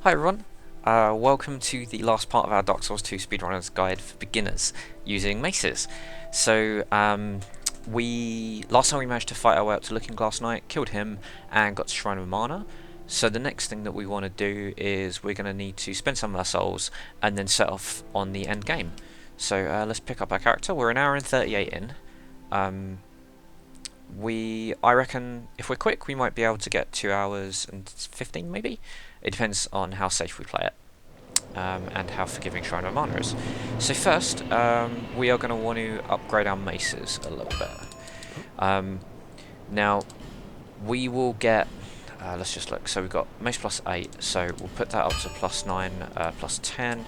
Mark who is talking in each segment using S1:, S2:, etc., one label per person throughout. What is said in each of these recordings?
S1: Hi everyone, welcome to the last part of our Dark Souls 2 Speedrunner's Guide for Beginners using maces. So, last time we managed to fight our way up to Looking Glass Knight, killed him, and got to Shrine of Amana. So the next thing that we want to do is we're going to need to spend some of our souls and then set off on the end game. So let's pick up our character. We're an hour and 38 in. I reckon if we're quick we might be able to get 2 hours and 15 maybe. It depends on how safe we play it and how forgiving Shrine of Amana is. So first we are going to want to upgrade our maces a little bit. Now we will get, let's just look, so we've got mace plus 8, so we'll put that up to plus 9, plus 10.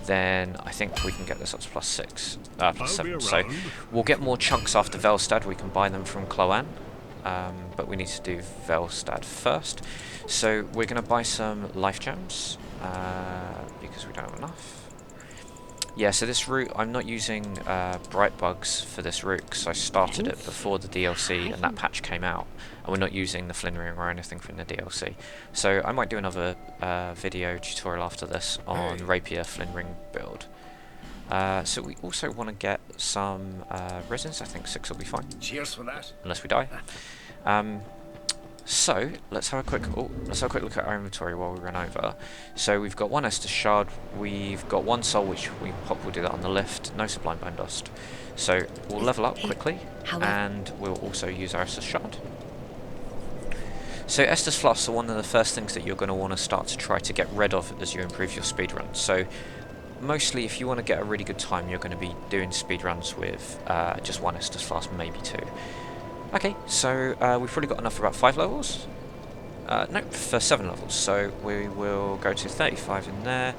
S1: Then I think we can get this up to plus 6, plus 7. So we'll get more chunks after Velstadt. We can buy them from Cloan, but we need to do Velstadt first. So we're going to buy some life gems because we don't have enough. Yeah, so this route, I'm not using bright bugs for this route because I started it before the DLC and that patch came out, and we're not using the Flynn ring or anything from the DLC. So I might do another video tutorial after this on Rapier Flynn ring build. So we also want to get some resins. I think 6 will be fine.
S2: Cheers for that.
S1: Unless we die. So let's have a quick look at our inventory while we run over. So we've got 1 Estus shard, we've got 1 soul, which we'll do that on the lift. No sublime bone dust. So we'll level up quickly, and we'll also use our Estus shard. So Estus flasks are one of the first things that you're going to want to start to try to get rid of as you improve your speedrun. So mostly, if you want to get a really good time, you're going to be doing speedruns with just 1 Estus flask, maybe 2. Okay, so we've probably got enough for about 5 levels. Nope, for 7 levels. So we will go to 35 in there.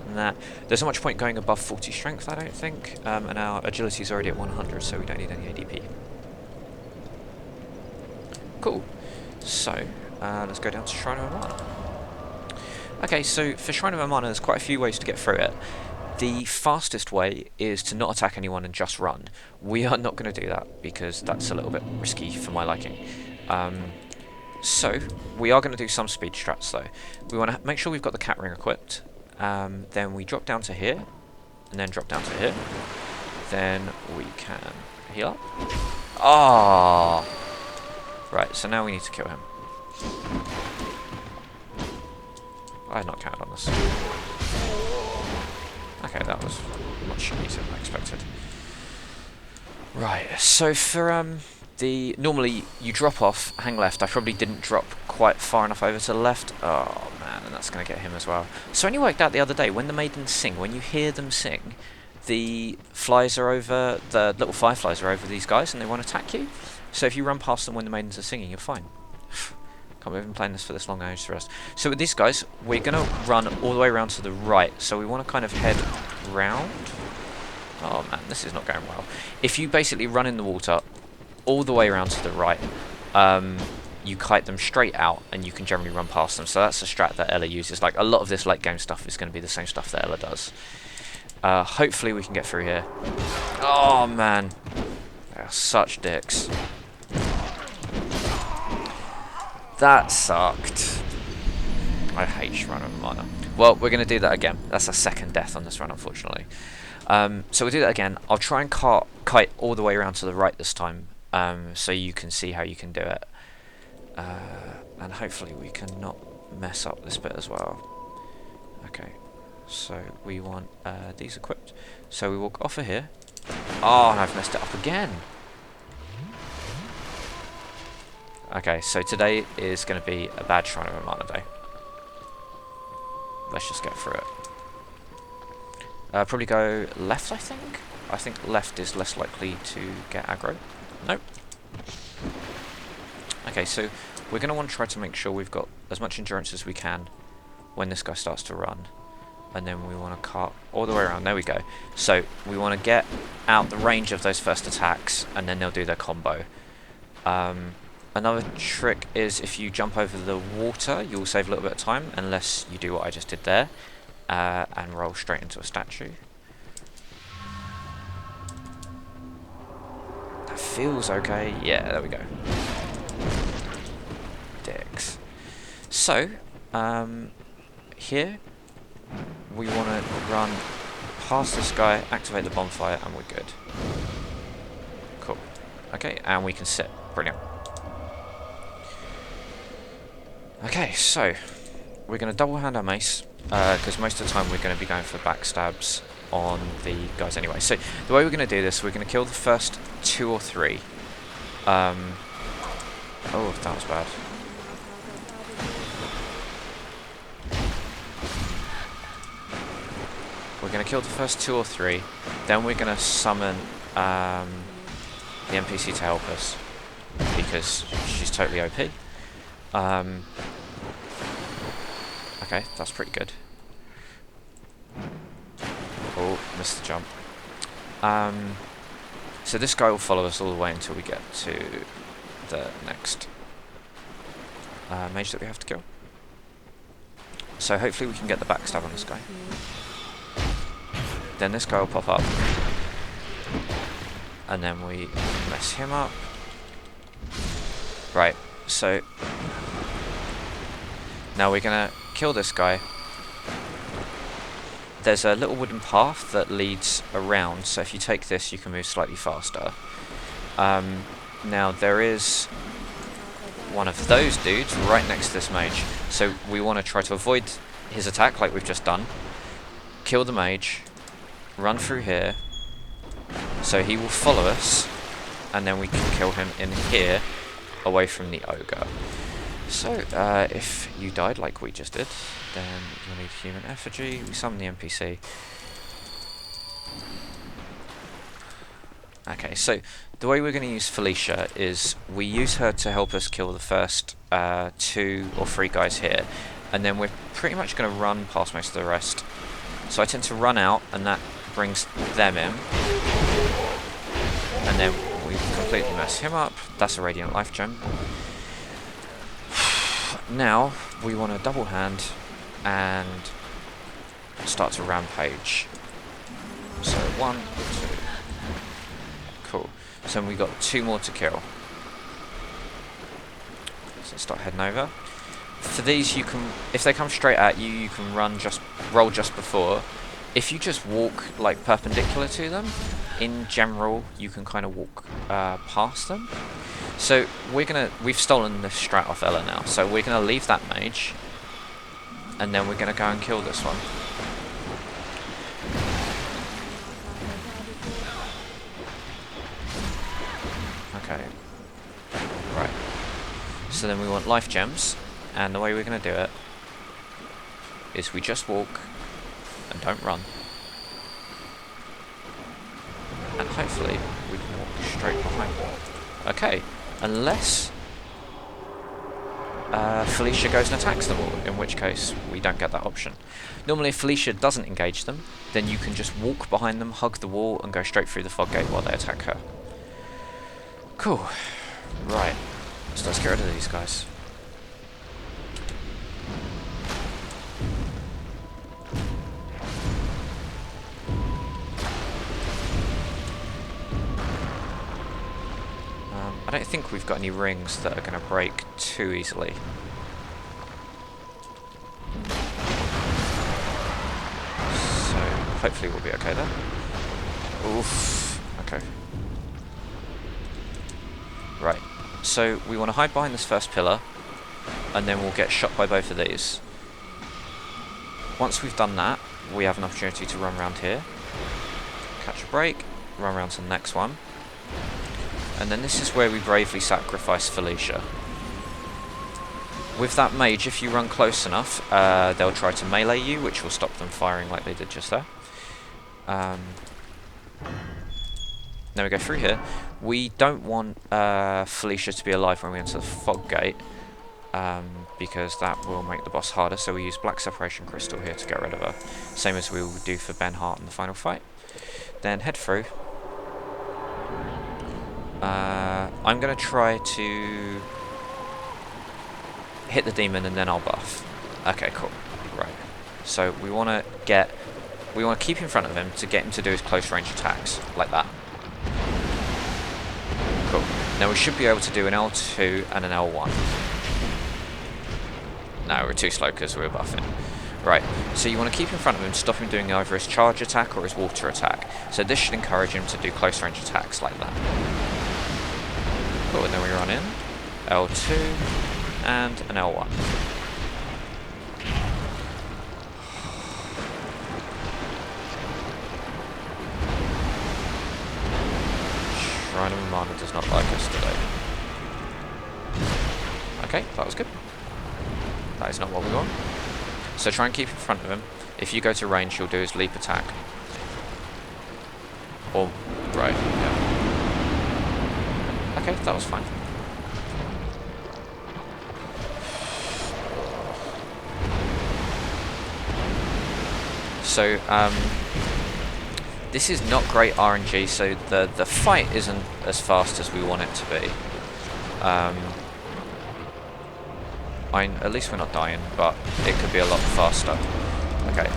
S1: And that. There's not much point going above 40 strength, I don't think. And our agility is already at 100, so we don't need any ADP. Cool. So let's go down to Shrine of Amana. Okay, so for Shrine of Amana, there's quite a few ways to get through it. The fastest way is to not attack anyone and just run. We are not going to do that because that's a little bit risky for my liking. So we are going to do some speed strats though. We want to make sure we've got the cat ring equipped. Then we drop down to here, and then drop down to here. Then we can heal up. Ah, right. So now we need to kill him. I had not counted on this. Okay, that was much easier than I expected. Right, so for normally you drop off, hang left. I probably didn't drop quite far enough over to the left. Oh man, and that's going to get him as well. So I only worked out the other day, when the maidens sing, when you hear them sing, the flies are over, the little fireflies are over these guys and they want to attack you. So if you run past them when the maidens are singing, you're fine. Can't believe I've been playing this for this long, age to rest. So with these guys, we're going to run all the way around to the right. So we want to kind of head round. Oh man, this is not going well. If you basically run in the water all the way around to the right, you kite them straight out and you can generally run past them. So that's the strat that Ella uses. Like, a lot of this late game stuff is going to be the same stuff that Ella does. Hopefully we can get through here. Oh man, they are such dicks. That sucked. I hate Shrine of Amana. Well, we're going to do that again. That's our second death on this run, unfortunately. So we'll do that again. I'll try and kite all the way around to the right this time, so you can see how you can do it. And hopefully we can not mess up this bit as well. Okay, so we want these equipped. So we walk off of here. Oh, and I've messed it up again. Okay, so today is going to be a bad Shrine of Amana day. Let's just get through it. Probably go left, I think. I think left is less likely to get aggro. Nope. Okay, so we're going to want to try to make sure we've got as much endurance as we can when this guy starts to run. And then we want to cut all the way around. There we go. So we want to get out the range of those first attacks, and then they'll do their combo. Another trick is if you jump over the water, you'll save a little bit of time, unless you do what I just did there, and roll straight into a statue. That feels okay. Yeah, there we go. Dicks. So, here, we want to run past this guy, activate the bonfire, and we're good. Cool. Okay, and we can sit. Brilliant. Okay, so we're going to double hand our mace, because most of the time we're going to be going for backstabs on the guys anyway. So the way we're going to do this, we're going to kill the first 2 or 3. Oh, that was bad. We're going to kill the first 2 or 3, then we're going to summon the NPC to help us, because she's totally OP. Okay, that's pretty good. Oh, missed the jump. So this guy will follow us all the way until we get to the next mage that we have to kill. So hopefully we can get the backstab on this guy. Then this guy will pop up, and then we mess him up. Right, so now we're gonna kill this guy. There's a little wooden path that leads around, so if you take this you can move slightly faster. Now there is one of those dudes right next to this mage, so we want to try to avoid his attack like we've just done, kill the mage, run through here, so he will follow us, and then we can kill him in here, away from the ogre. So, if you died like we just did, then you'll need human effigy. We summon the NPC. Okay, so the way we're going to use Felicia is we use her to help us kill the first 2 or 3 guys here, and then we're pretty much going to run past most of the rest. So I tend to run out, and that brings them in, and then we completely mess him up. That's a Radiant Life Gem. Now we want to double hand and start to rampage. So 1, 2. Cool. So we've got 2 more to kill. So start heading over. For these, you can, if they come straight at you, you can roll just before. If you just walk like perpendicular to them, in general, you can kind of walk past them. So we've stolen this strat off Ella now, so we're gonna leave that mage, and then we're gonna go and kill this one. Okay. Right. So then we want life gems, and the way we're gonna do it is we just walk and don't run. And hopefully we can walk straight behind them. Okay, unless Felicia goes and attacks them all, in which case we don't get that option. Normally if Felicia doesn't engage them, then you can just walk behind them, hug the wall, and go straight through the fog gate while they attack her. Cool. Right, so let's get rid of these guys. I don't think we've got any rings that are going to break too easily. So hopefully we'll be okay there. Oof. Okay. Right. So we want to hide behind this first pillar, and then we'll get shot by both of these. Once we've done that, we have an opportunity to run around here, catch a break, run around to the next one. And then this is where we bravely sacrifice Felicia. With that mage, if you run close enough, they'll try to melee you, which will stop them firing like they did just there. Now we go through here. We don't want Felicia to be alive when we enter the fog gate, because that will make the boss harder, so we use Black Separation Crystal here to get rid of her. Same as we will do for Ben Hart in the final fight. Then head through. I'm going to try to hit the demon and then I'll buff. Okay, cool. Right. So we want to keep in front of him to get him to do his close range attacks, like that. Cool. Now we should be able to do an L2 and an L1. No, we're too slow because we're buffing. Right, so you want to keep in front of him, stop him doing either his charge attack or his water attack. So this should encourage him to do close range attacks like that. Cool, and then we run in, L2, and an L1. Shrine of Amana does not like us today. Okay, that was good. That is not what we want. So try and keep in front of him. If you go to range, he'll do his leap attack. Or, right, yeah. Okay, that was fine. So, this is not great RNG, so the fight isn't as fast as we want it to be. At least we're not dying, but it could be a lot faster. Okay.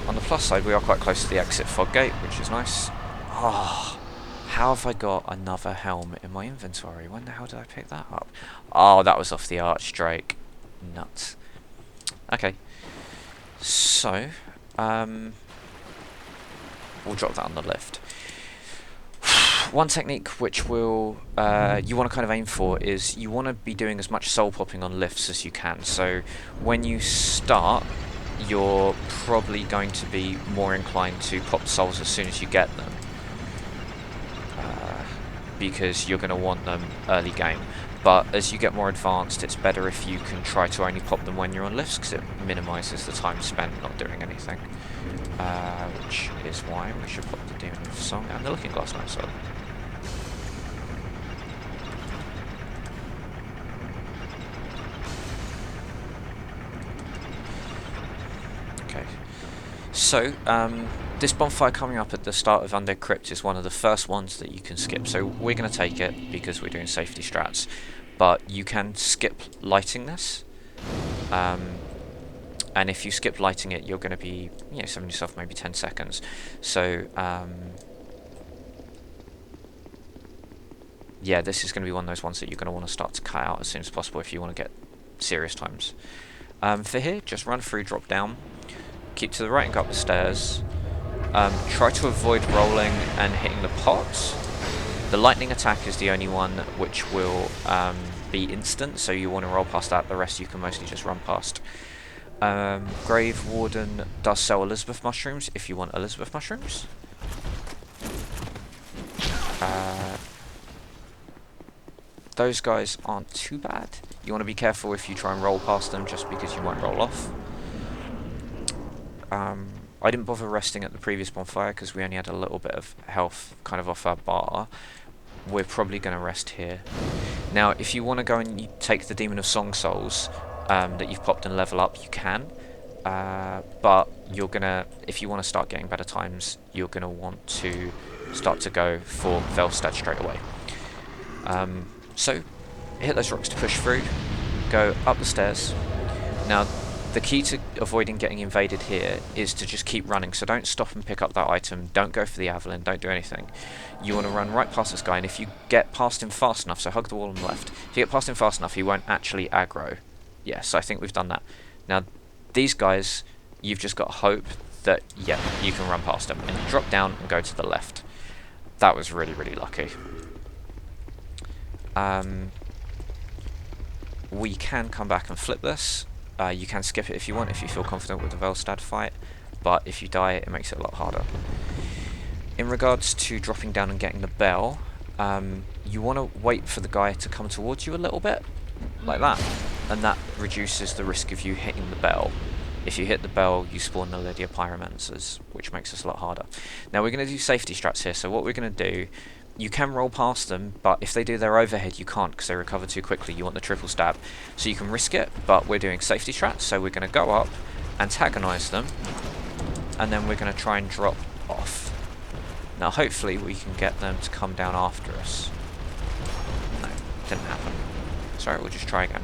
S1: On the plus side, we are quite close to the exit fog gate, which is nice. Oh, how have I got another helm in my inventory? When the hell did I pick that up? Oh, that was off the Archdrake. Nuts. Okay. So, we'll drop that on the lift. One technique which will you want to kind of aim for is you want to be doing as much soul popping on lifts as you can. So when you start, you're probably going to be more inclined to pop souls as soon as you get them, because you're going to want them early game. But as you get more advanced, it's better if you can try to only pop them when you're on lifts, because it minimises the time spent not doing anything. Which is why we should pop the Demon of Song and the Looking Glass Knife Sword. Okay, so this bonfire coming up at the start of Undead Crypt is one of the first ones that you can skip. So we're going to take it because we're doing safety strats, but you can skip lighting this. And if you skip lighting it, you're going to be, saving yourself maybe 10 seconds. So, yeah, this is going to be one of those ones that you're going to want to start to cut out as soon as possible if you want to get serious times. For here, just run through, drop down, keep to the right and go up the stairs. Try to avoid rolling and hitting the pots. The lightning attack is the only one which will be instant, so you want to roll past that. The rest you can mostly just run past. Grave Warden does sell Elizabeth mushrooms if you want Elizabeth mushrooms. Those guys aren't too bad. You want to be careful if you try and roll past them, just because you might roll off. I didn't bother resting at the previous bonfire because we only had a little bit of health kind of off our bar. We're probably going to rest here. Now, if you want to go and you take the Demon of Song Souls that you've popped and level up, you can. But you're going to, if you want to start getting better times, you're going to want to start to go for Velstadt straight away. So, hit those rocks to push through, go up the stairs. Now, the key to avoiding getting invaded here is to just keep running, so don't stop and pick up that item, don't go for the Avalon, don't do anything. You want to run right past this guy, and if you get past him fast enough, so hug the wall on the left, if you get past him fast enough, he won't actually aggro. Yes, I think we've done that. Now, these guys, you've just got hope that, yeah, you can run past them, and you drop down and go to the left. That was really, really lucky. We can come back and flip this. You can skip it if you want, if you feel confident with the Velstadt fight, but if you die, it makes it a lot harder. In regards to dropping down and getting the bell, you want to wait for the guy to come towards you a little bit, like that, and that reduces the risk of you hitting the bell. If you hit the bell, you spawn the Lydia Pyromancers, which makes us a lot harder. Now, we're going to do safety strats here, so what we're going to do, you can roll past them, but if they do their overhead, you can't because they recover too quickly. You want the triple stab. So you can risk it, but we're doing safety strats, so we're going to go up, antagonise them, and then we're going to try and drop off. Now, hopefully, we can get them to come down after us. No, didn't happen. Sorry, we'll just try again.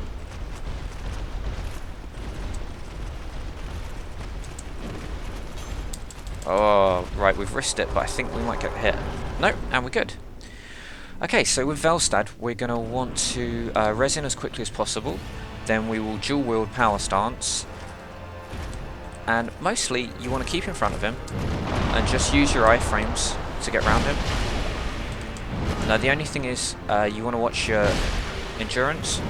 S1: Oh, right, we've risked it, but I think we might get hit. No, and we're good. Okay, so with Velstadt, we're going to want to res in as quickly as possible. Then we will dual wield power stance. And mostly, you want to keep in front of him and just use your iframes to get around him. Now, the only thing is, you want to watch your endurance.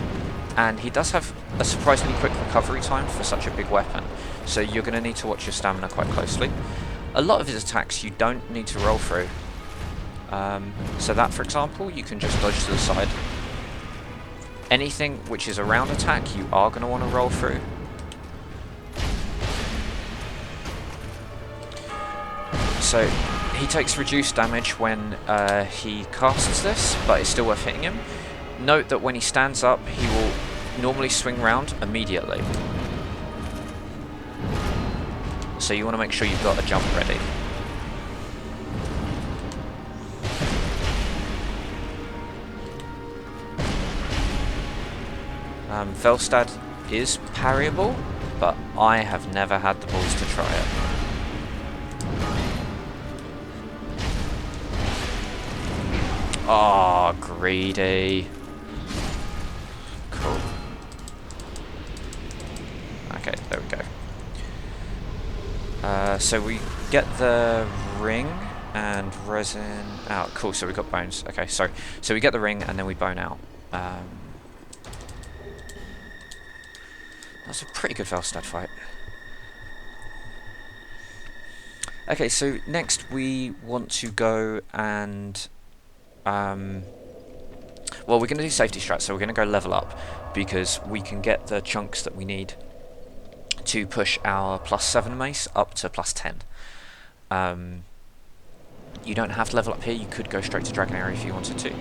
S1: And he does have a surprisingly quick recovery time for such a big weapon. So you're going to need to watch your stamina quite closely. A lot of his attacks you don't need to roll through. So that, for example, you can just dodge to the side. Anything which is a round attack, you are going to want to roll through. So he takes reduced damage when he casts this, but it's still worth hitting him. Note that when he stands up, he will normally swing round immediately. So you want to make sure you've got a jump ready. Velstadt is parryable, but I have never had the balls to try it. Oh, greedy. Cool. Okay, there we go. So we get the ring and resin out. Cool, so we got bones. Okay, so we get the ring and then we bone out. That's a pretty good Velstadt fight. Okay, so next we want to go and well, we're going to do safety strats, so we're going to go level up because we can get the chunks that we need to push our +7 mace up to +10. You don't have to level up here, you could go straight to Dragon Area if you wanted to.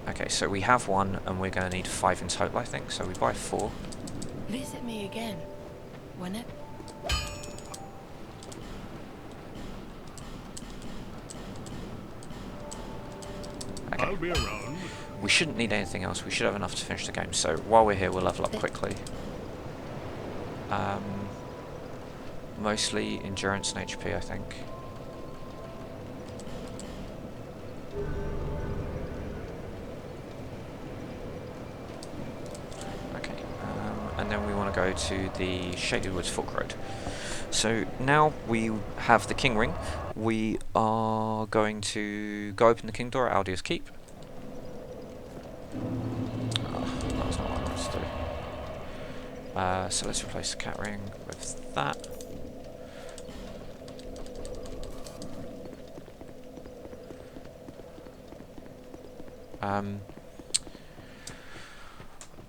S1: Okay, so we have one and we're going to need 5 in total, I think, so we buy 4.
S2: Visit me again. Whenever.
S1: Okay.
S3: I'll be around.
S1: We shouldn't need anything else, we should have enough to finish the game, so while we're here we'll level up quickly. Mostly endurance and HP, I think. Okay, and then we want to go to the Shaded Woods Fork Road. So now we have the King Ring, we are going to go open the King Door at Aldia's Keep. Oh, that was not what I wanted to do. So let's replace the cat ring with that.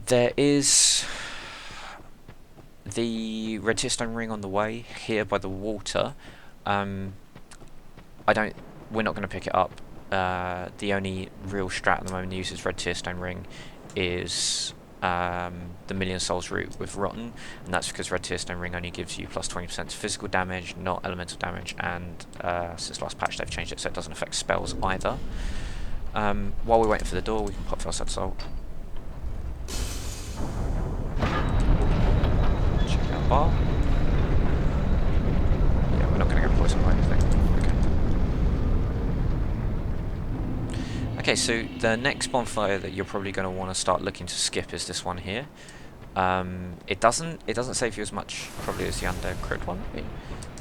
S1: There is the red tear stone ring on the way here by the water. We're not going to pick it up. The only real strat at the moment that uses red tear stone ring is the Million Souls route with Rotten, and that's because red tear stone ring only gives you +20% physical damage, not elemental damage, and since last patch they've changed it so it doesn't affect spells either. While we're waiting for the door, we can pop Velstadt Salt. Check out bar. Yeah, we're not going to get poisoned by anything. Okay, so the next bonfire that you're probably going to want to start looking to skip is this one here. It doesn't save you as much probably as the Undead Crit one.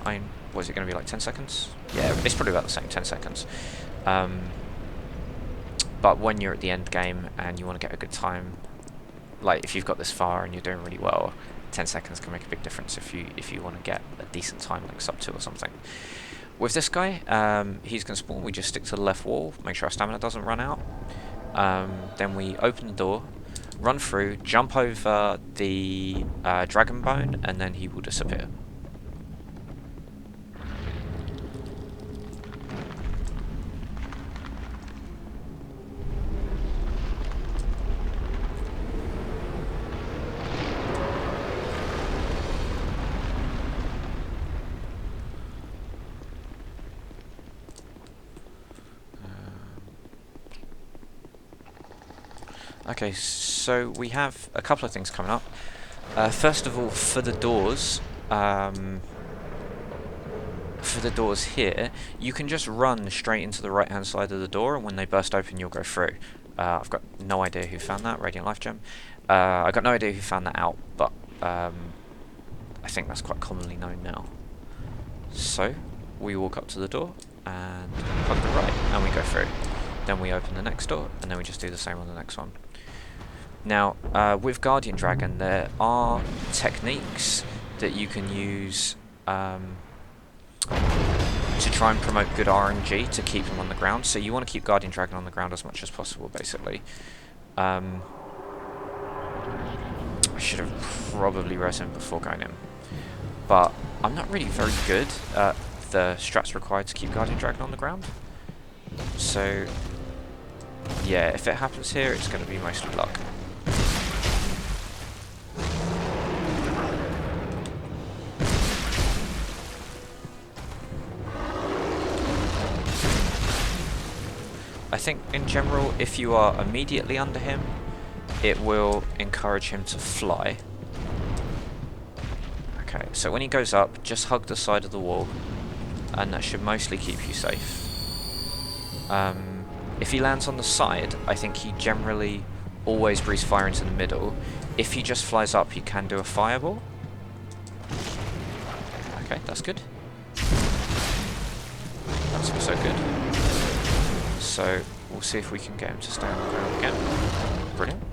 S1: I mean, what is it going to be, like 10 seconds? Yeah, it's probably about the same, 10 seconds. But when you're at the end game and you want to get a good time, like if you've got this far and you're doing really well, 10 seconds can make a big difference if you want to get a decent time, like sub 2 or something. With this guy, he's going to spawn. We just stick to the left wall, make sure our stamina doesn't run out. Then we open the door, run through, jump over the dragon bone, and then he will disappear. Okay, so we have a couple of things coming up. First of all, for the doors, for the doors here, you can just run straight into the right hand side of the door, and when they burst open you'll go through. I've got no idea who found that, Radiant Life Gem. I've got no idea who found that out, but I think that's quite commonly known now. So, we walk up to the door, and hug the right, and we go through. Then we open the next door, and then we just do the same on the next one. Now, with Guardian Dragon, there are techniques that you can use to try and promote good RNG to keep them on the ground. So you want to keep Guardian Dragon on the ground as much as possible, basically. I should have probably read him before going in, but I'm not really very good at the strats required to keep Guardian Dragon on the ground. So yeah, if it happens here, it's going to be mostly luck. I think in general, if you are immediately under him, it will encourage him to fly. Okay, so when he goes up, just hug the side of the wall, and that should mostly keep you safe. If he lands on the side, I think he generally always breathes fire into the middle. If he just flies up, you can do a fireball. Okay, that's good. That's also good. So we'll see if we can get him to stay on the ground again. Brilliant.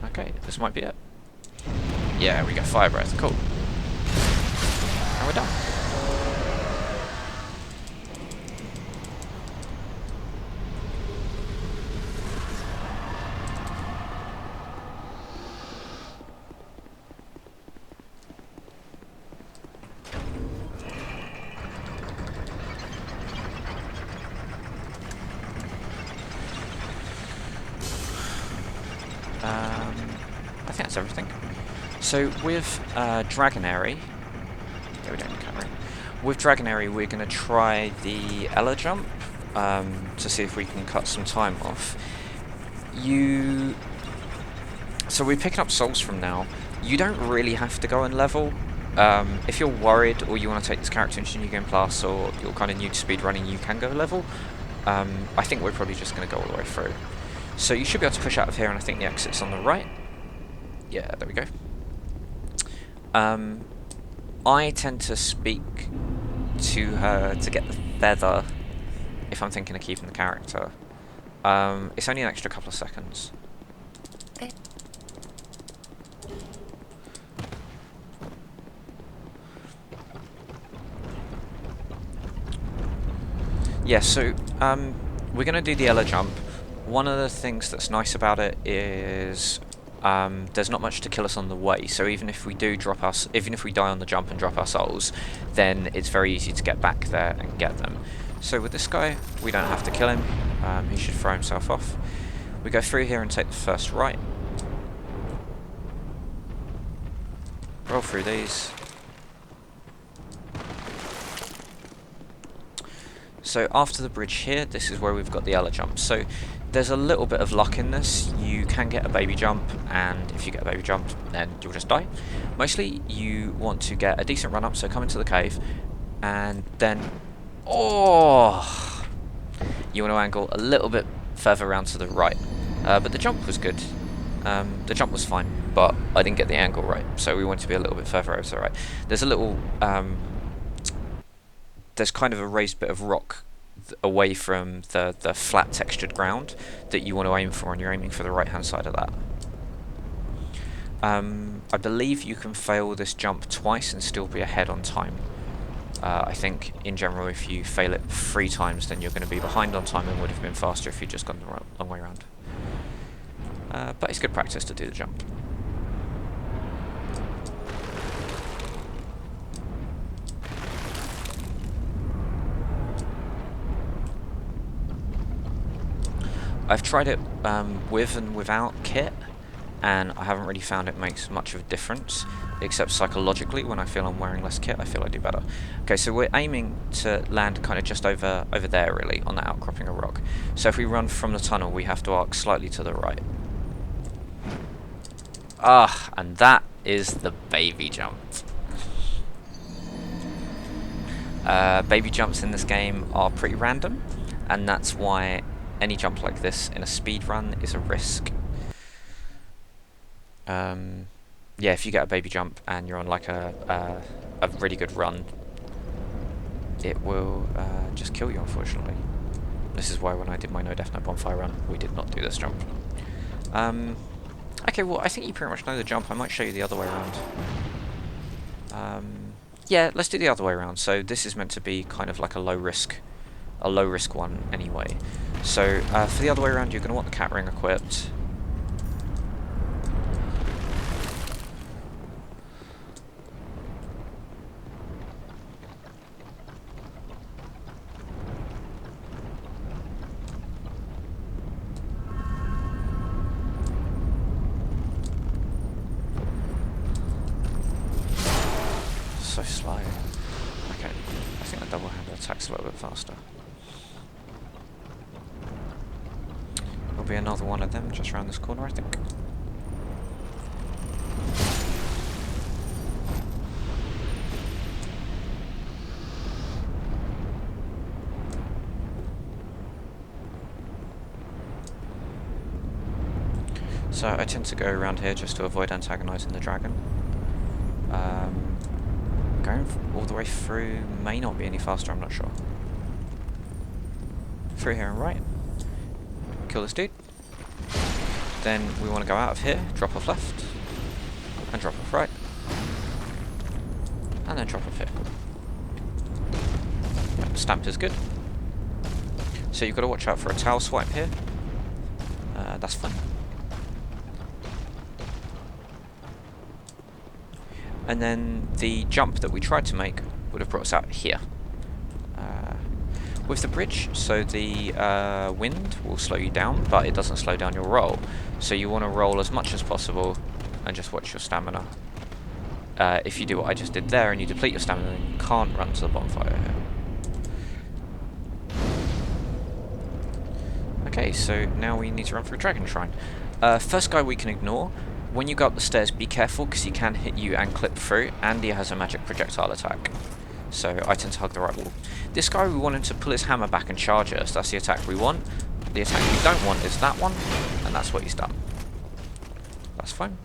S1: Okay, this might be it. Yeah, we get fire breath. Cool. And we're done. I think that's everything. So with Dragonary, yeah, we don't need camera. With Dragonary, we're going to try the Ella jump to see if we can cut some time off. So we're picking up souls from now. You don't really have to go and level. If you're worried or you want to take this character into New Game Plus, or you're kind of new to speedrunning, you can go level. I think we're probably just going to go all the way through. So you should be able to push out of here, and I think the exit's on the right. Yeah, there we go. I tend to speak to her to get the feather if I'm thinking of keeping the character. It's only an extra couple of seconds. Yeah, so we're going to do the Ella jump. One of the things that's nice about it is there's not much to kill us on the way, so even if we die on the jump and drop our souls, then it's very easy to get back there and get them. So with this guy, we don't have to kill him. He should throw himself off. We go through here and take the first right. Roll through these. So after the bridge here, this is where we've got the Ella jump. So there's a little bit of luck in this. You can get a baby jump, and if you get a baby jump, then you'll just die. Mostly you want to get a decent run up, so come into the cave, and then, oh, you want to angle a little bit further around to the right. But the jump was good. The jump was fine, but I didn't get the angle right, so we want to be a little bit further over to the right. There's a little, there's kind of a raised bit of rock away from the flat textured ground that you want to aim for, and you're aiming for the right hand side of that. I believe you can fail this jump twice and still be ahead on time. I think in general if you fail it 3 times, then you're going to be behind on time and would have been faster if you'd just gone the long way around. But it's good practice to do the jump. I've tried it with and without kit, and I haven't really found it makes much of a difference, except psychologically when I feel I'm wearing less kit, I feel I do better. Okay, so we're aiming to land kind of just over there really, on that outcropping of rock. So if we run from the tunnel, we have to arc slightly to the right. Ah, and that is the baby jump. Baby jumps in this game are pretty random, and that's why any jump like this in a speed run is a risk. Yeah, if you get a baby jump and you're on like a really good run, it will just kill you, unfortunately. This is why when I did my no death no bonfire run, we did not do this jump. Okay, well I think you pretty much know the jump. I might show you the other way around. Yeah, let's do the other way around. So this is meant to be kind of like a low risk one anyway. So for the other way around, you're going to want the cat ring equipped. So slow. Okay, I think the double-handed attack's a little bit faster. There'll be another one of them just around this corner, I think. So I tend to go around here just to avoid antagonising the dragon. Going all the way through may not be any faster, I'm not sure. Through here and right. Kill this dude. Then we want to go out of here, drop off left, and drop off right. And then drop off here. Yep, stamped is good. So you've got to watch out for a towel swipe here. That's fine. And then the jump that we tried to make would have brought us out here. With the bridge, so the wind will slow you down, but it doesn't slow down your roll. So you want to roll as much as possible and just watch your stamina. If you do what I just did there and you deplete your stamina, then you can't run to the bonfire here. Okay, so now we need to run through Dragon Shrine. First guy we can ignore. When you go up the stairs, be careful, because he can hit you and clip through, and he has a magic projectile attack. So I tend to hug the right wall. This guy, we want him to pull his hammer back and charge us. That's the attack we want. The attack we don't want is that one, and that's what he's done. That's fine.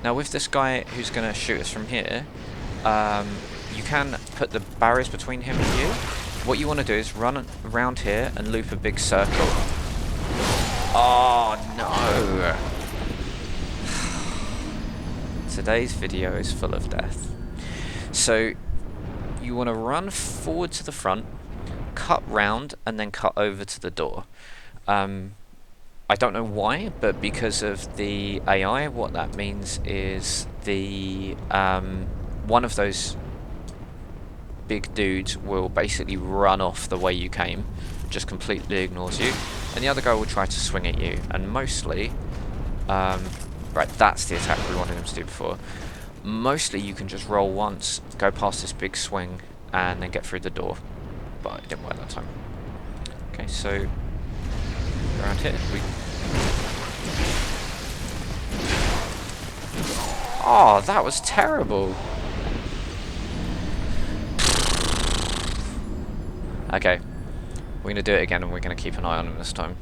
S1: Now with this guy who's going to shoot us from here, you can put the barriers between him and you. What you want to do is run around here and loop a big circle. Oh no! Today's video is full of death. So you want to run forward to the front, cut round, and then cut over to the door. I don't know why, but because of the AI, what that means is the one of those big dudes will basically run off the way you came, just completely ignores you, and the other guy will try to swing at you, and mostly, right, that's the attack we wanted him to do before. Mostly you can just roll once, go past this big swing, and then get through the door, but it didn't work that time. Okay, so around here, oh, that was terrible! Okay, we're going to do it again and we're going to keep an eye on him this time.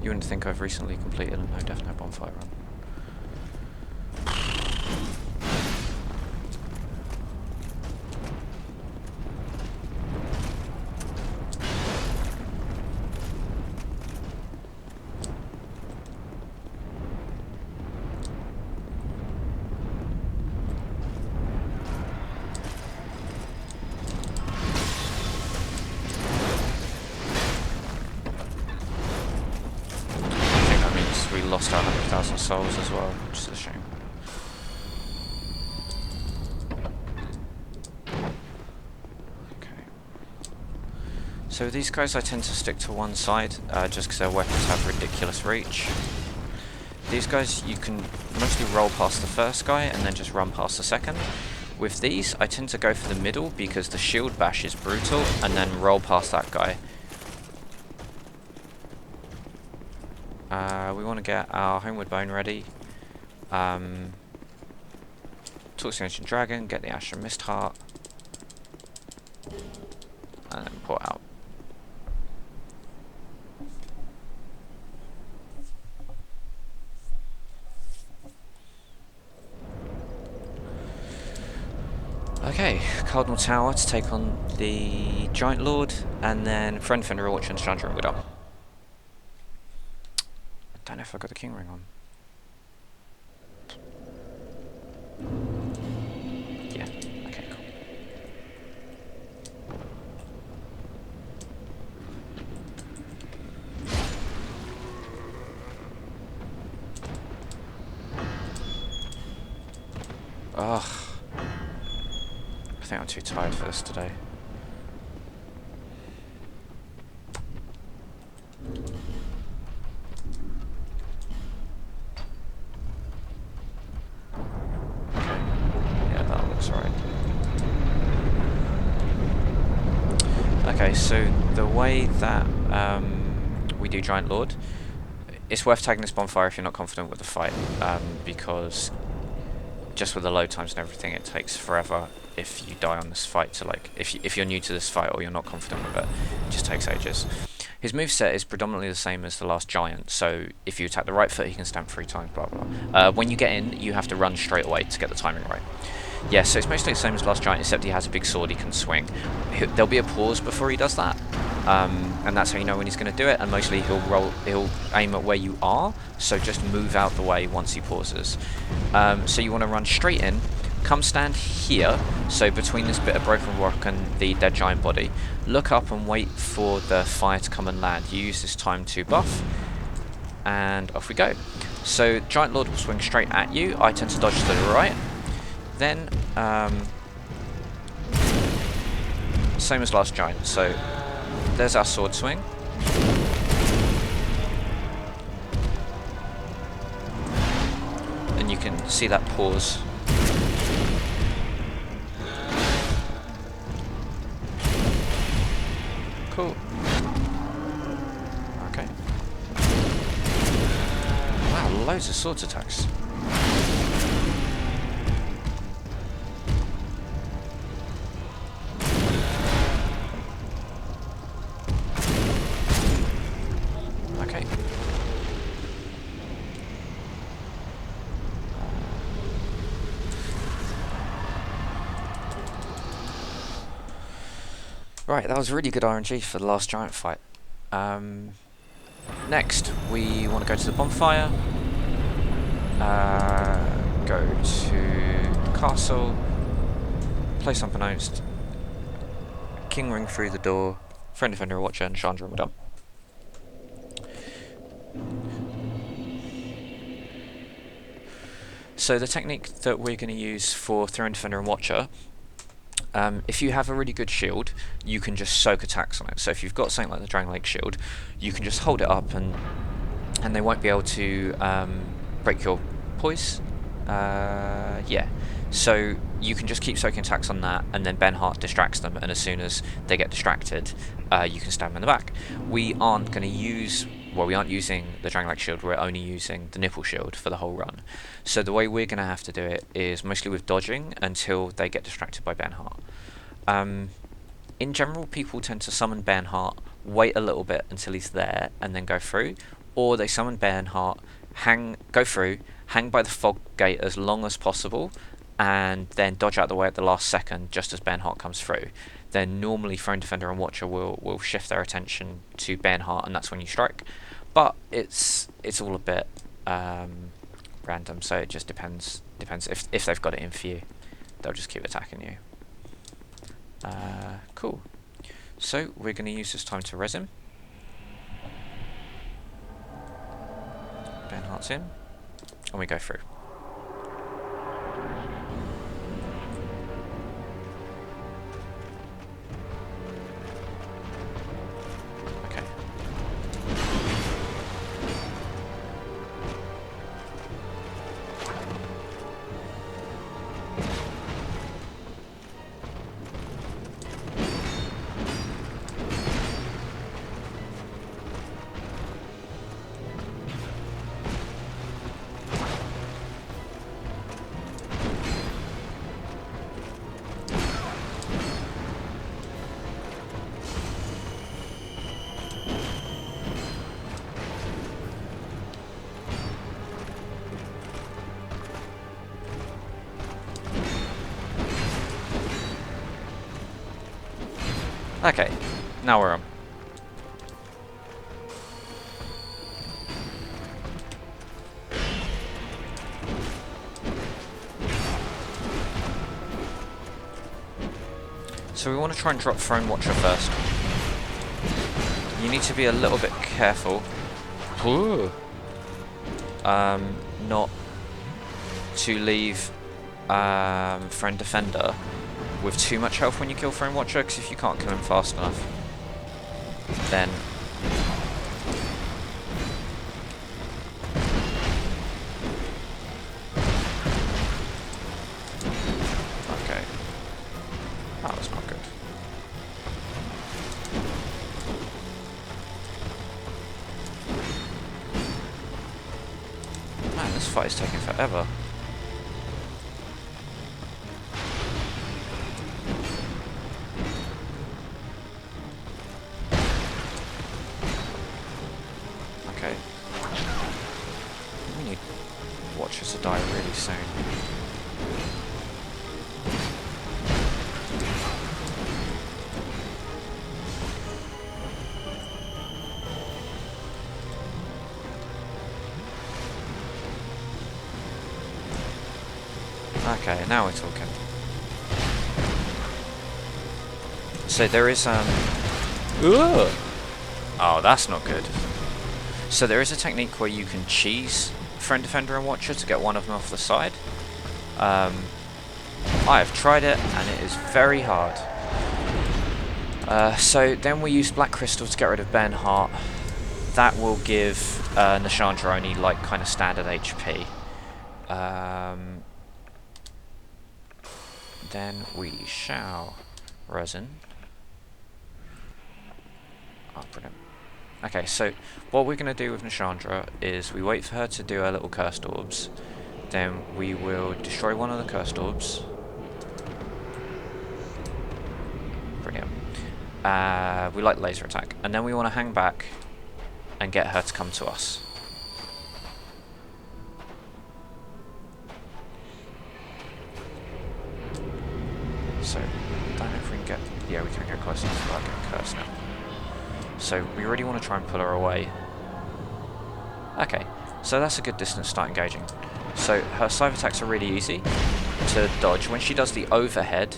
S1: You wouldn't think I've recently completed a no death no bonfire run. We lost our 100,000 souls as well, which is a shame. So So these guys I tend to stick to one side, just because their weapons have ridiculous reach. These guys you can mostly roll past the first guy and then just run past the second. With these I tend to go for the middle because the shield bash is brutal, and then roll past that guy. We want to get our Homeward Bone ready. Talk to the Ancient Dragon, get the Ashen Mist Heart, and then pour out. Okay, Cardinal Tower to take on the Giant Lord, and then Friend Fender Orchard and Nashandra FTW. I don't know if I got the King Ring on. Yeah, okay, cool. Ugh. I think I'm too tired for this today. Yeah, that looks right. Okay, so the way that we do Giant Lord, it's worth tagging this bonfire if you're not confident with the fight, because just with the load times and everything, it takes forever if you die on this fight to, like, if you're new to this fight or you're not confident with it, it just takes ages. His moveset is predominantly the same as the last giant, so if you attack the right foot he can stamp 3 times, blah blah. When you get in, you have to run straight away to get the timing right. Yeah, so it's mostly the same as last giant, except he has a big sword he can swing. There'll be a pause before he does that, and that's how you know when he's going to do it, and mostly he'll aim at where you are, so just move out the way once he pauses. So you want to run straight in, come stand here, so between this bit of broken rock and the dead giant body, look up and wait for the fire to come and land. You use this time to buff, and off we go. So Giant Lord will swing straight at you, I tend to dodge to the right, then same as last giant, so there's our sword swing. And you can see that pause. Cool. Okay. Wow, loads of swords attacks. Okay. Right, that was really good RNG for the last giant fight. Next, we want to go to the bonfire, go to the castle, place unbeknownst, King Ring through the door, Friend Defender Watcher, and Nashandra FTW. So the technique that we're going to use for Friend Defender and Watcher, if you have a really good shield, you can just soak attacks on it. So if you've got something like the Dragon Lake shield, you can just hold it up and they won't be able to break your poise. Yeah. So you can just keep soaking attacks on that, and then Benhart distracts them, and as soon as they get distracted, you can stab them in the back. We aren't going to use... Well, we aren't using the Dragon Lake shield, we're only using the nipple shield for the whole run. So the way we're going to have to do it is mostly with dodging until they get distracted by Benhart. In general, people tend to summon Benhart, wait a little bit until he's there, and then go through. Or they summon Benhart, go through, hang by the fog gate as long as possible, and then dodge out the way at the last second just as Benhart comes through. Then normally Friend Defender and Watcher will shift their attention to Benhart, and that's when you strike. But it's all a bit random, so it just depends if they've got it in for you, they'll just keep attacking you. Cool. So we're going to use this time to res him. Benhart's in, and we go through. Okay, now we're on. So we want to try and drop Throne Watcher first. You need to be a little bit careful. Not to leave Friend Defender with too much health when you kill Throne Watcher, because if you can't kill him fast enough, then okay, that was not good. Man, this fight is taking forever. Okay. We need Watchers to die really soon. Okay, now we're talking. So there is Ooh! Oh, that's not good. So there is a technique where you can cheese Friend Defender and Watcher to get one of them off the side. I have tried it and it is very hard. So then we use Black Crystal to get rid of Bernhardt. That will give Nashandra only like kind of standard HP. Then we shall resin. Oh, brilliant. Okay, so what we're going to do with Nashandra is we wait for her to do her little cursed orbs. Then we will destroy one of the cursed orbs. Brilliant. We like laser attack. And then we want to hang back and get her to come to us. So, I don't know if we can get... Yeah, we can get close enough without getting cursed now. So, we really want to try and pull her away. Okay, so that's a good distance to start engaging. So, her scythe attacks are really easy to dodge. When she does the overhead,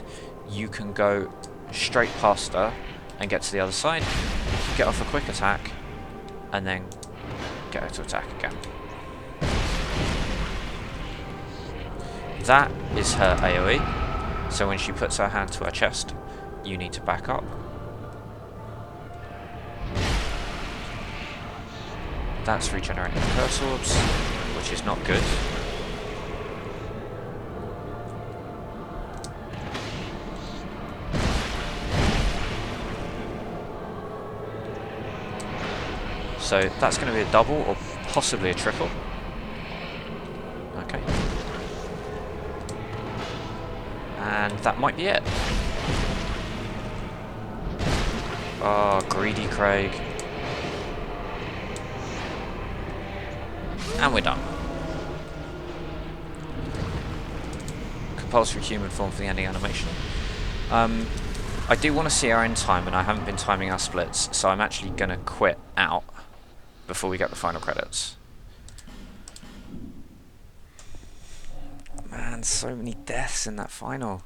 S1: you can go straight past her and get to the other side, get off a quick attack, and then get her to attack again. That is her AoE. So when she puts her hand to her chest, you need to back up. That's regenerating the curse orbs, which is not good. So that's going to be a double or possibly a triple. Okay. And that might be it. Oh, greedy Craig. And we're done. Compulsory human form for the ending animation. I do want to see our end time, and I haven't been timing our splits, so I'm actually going to quit out before we get the final credits. Man, so many deaths in that final.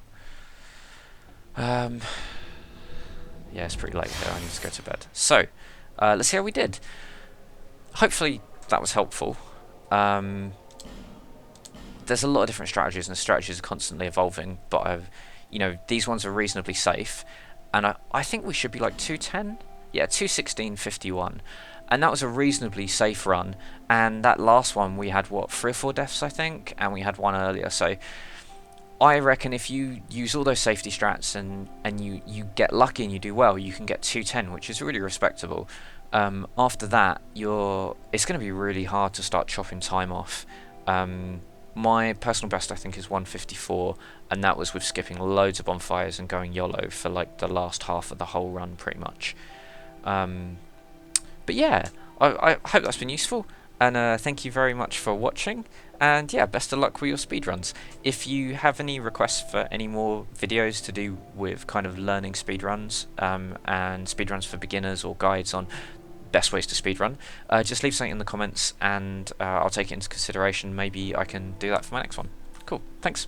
S1: Yeah, it's pretty late here. I need to go to bed. So, let's see how we did. Hopefully that was helpful. There's a lot of different strategies, and the strategies are constantly evolving, but you know, these ones are reasonably safe, and I think we should be like 210? Yeah, 216.51. And that was a reasonably safe run, and that last one we had, what, 3 or 4 deaths I think, and we had one earlier, so I reckon if you use all those safety strats and you get lucky and you do well, you can get 210, which is really respectable. After that, it's going to be really hard to start chopping time off. My personal best I think is 154, and that was with skipping loads of bonfires and going YOLO for like the last half of the whole run pretty much. But yeah, I hope that's been useful. And thank you very much for watching. And yeah, best of luck with your speedruns. If you have any requests for any more videos to do with kind of learning speedruns, and speedruns for beginners, or guides on best ways to speedrun, just leave something in the comments, and I'll take it into consideration. Maybe I can do that for my next one. Cool, thanks.